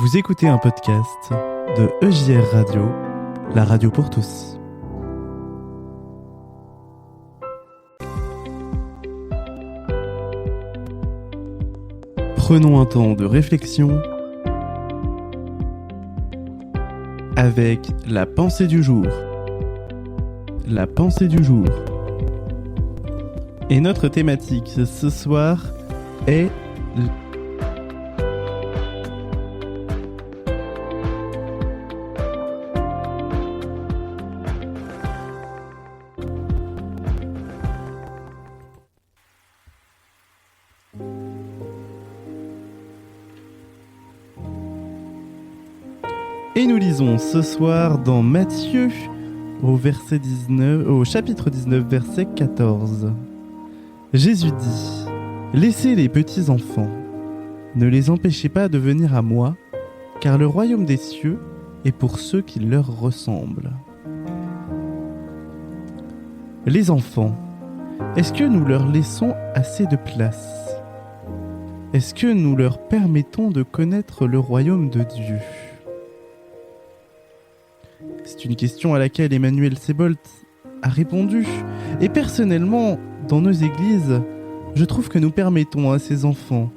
Vous écoutez un podcast de EJR Radio, la radio pour tous. Prenons un temps de réflexion avec la pensée du jour. La pensée du jour. Et notre thématique ce soir est Et nous lisons ce soir dans Matthieu, au chapitre 19, verset 14. Jésus dit : « Laissez les petits enfants, ne les empêchez pas de venir à moi, car le royaume des cieux est pour ceux qui leur ressemblent. » Les enfants, est-ce que nous leur laissons assez de place ? Est-ce que nous leur permettons de connaître le royaume de Dieu ? C'est une question à laquelle Emmanuel Seboldt a répondu. Et personnellement, dans nos églises, je trouve que nous permettons à ces enfants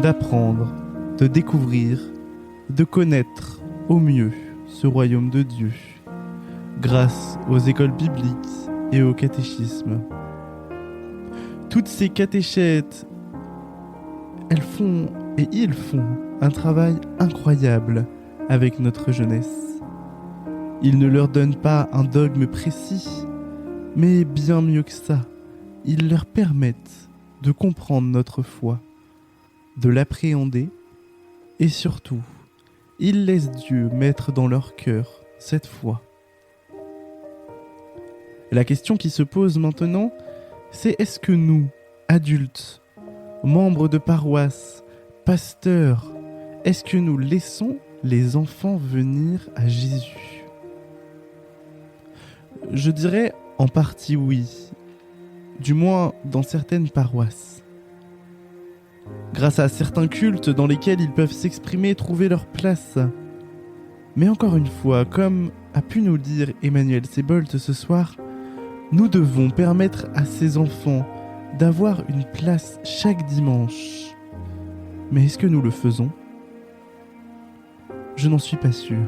d'apprendre, de découvrir, de connaître au mieux ce royaume de Dieu, grâce aux écoles bibliques et au catéchisme. Toutes ces catéchètes, ils font un travail incroyable avec notre jeunesse. Ils ne leur donnent pas un dogme précis, mais bien mieux que ça, ils leur permettent de comprendre notre foi, de l'appréhender, et surtout, ils laissent Dieu mettre dans leur cœur cette foi. La question qui se pose maintenant, c'est est-ce que nous, adultes, membres de paroisse, pasteurs, est-ce que nous laissons les enfants venir à Jésus ? Je dirais en partie oui, du moins dans certaines paroisses. Grâce à certains cultes dans lesquels ils peuvent s'exprimer et trouver leur place. Mais encore une fois, comme a pu nous le dire Emmanuel Seboldt ce soir, nous devons permettre à ces enfants d'avoir une place chaque dimanche. Mais est-ce que nous le faisons ? Je n'en suis pas sûr.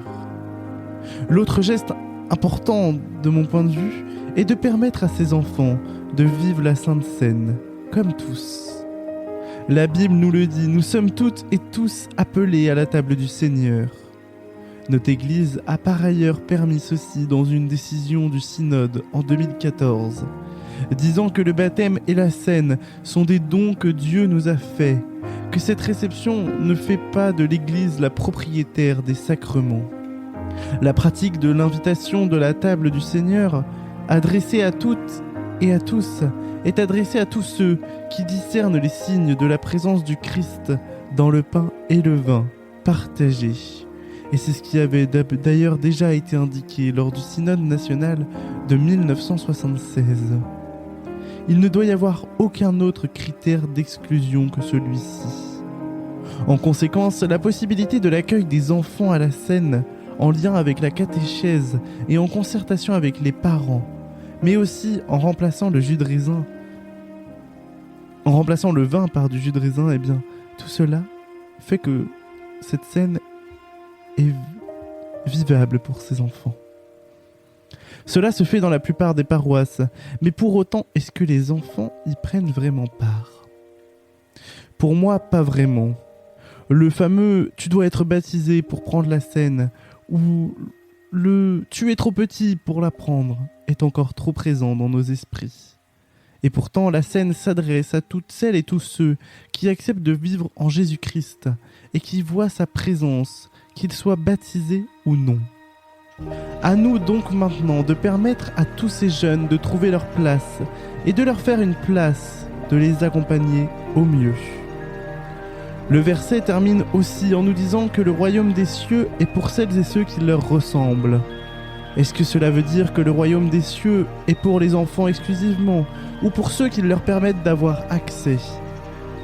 L'autre geste important de mon point de vue est de permettre à ces enfants de vivre la Sainte Seine, comme tous. La Bible nous le dit, nous sommes toutes et tous appelés à la table du Seigneur. Notre Église a par ailleurs permis ceci dans une décision du Synode en 2014, disant que le baptême et la Seine sont des dons que Dieu nous a faits, que cette réception ne fait pas de l'Église la propriétaire des sacrements. La pratique de l'invitation de la table du Seigneur, adressée à toutes et à tous, est adressée à tous ceux qui discernent les signes de la présence du Christ dans le pain et le vin partagés. Et c'est ce qui avait d'ailleurs déjà été indiqué lors du Synode national de 1976. Il ne doit y avoir aucun autre critère d'exclusion que celui-ci. En conséquence, la possibilité de l'accueil des enfants à la Seine en lien avec la catéchèse et en concertation avec les parents, mais aussi en remplaçant le vin par du jus de raisin, eh bien, tout cela fait que cette scène est vivable pour ces enfants. Cela se fait dans la plupart des paroisses, mais pour autant, est-ce que les enfants y prennent vraiment part ? Pour moi, pas vraiment. Le fameux « tu dois être baptisé pour prendre la Seine » ou le « tu es trop petit pour la prendre » est encore trop présent dans nos esprits. Et pourtant, la Seine s'adresse à toutes celles et tous ceux qui acceptent de vivre en Jésus-Christ et qui voient sa présence, qu'ils soient baptisés ou non. À nous donc maintenant de permettre à tous ces jeunes de trouver leur place et de leur faire une place, de les accompagner au mieux. Le verset termine aussi en nous disant que le royaume des cieux est pour celles et ceux qui leur ressemblent. Est-ce que cela veut dire que le royaume des cieux est pour les enfants exclusivement ou pour ceux qui leur permettent d'avoir accès ?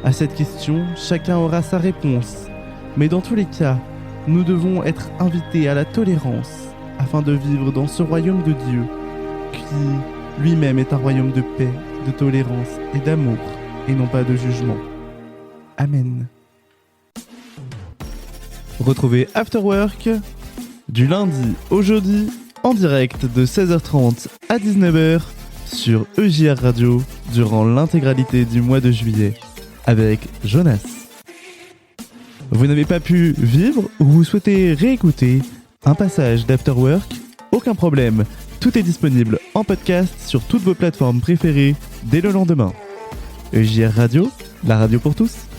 À cette question, chacun aura sa réponse. Mais dans tous les cas, nous devons être invités à la tolérance afin de vivre dans ce royaume de Dieu qui lui-même est un royaume de paix, de tolérance et d'amour et non pas de jugement. Amen. Retrouvez After Work du lundi au jeudi en direct de 16h30 à 19h sur EJR Radio durant l'intégralité du mois de juillet avec Jonas. Vous n'avez pas pu vivre ou vous souhaitez réécouter un passage d'After Work? Aucun problème, tout est disponible en podcast sur toutes vos plateformes préférées dès le lendemain. EJR Radio, la radio pour tous.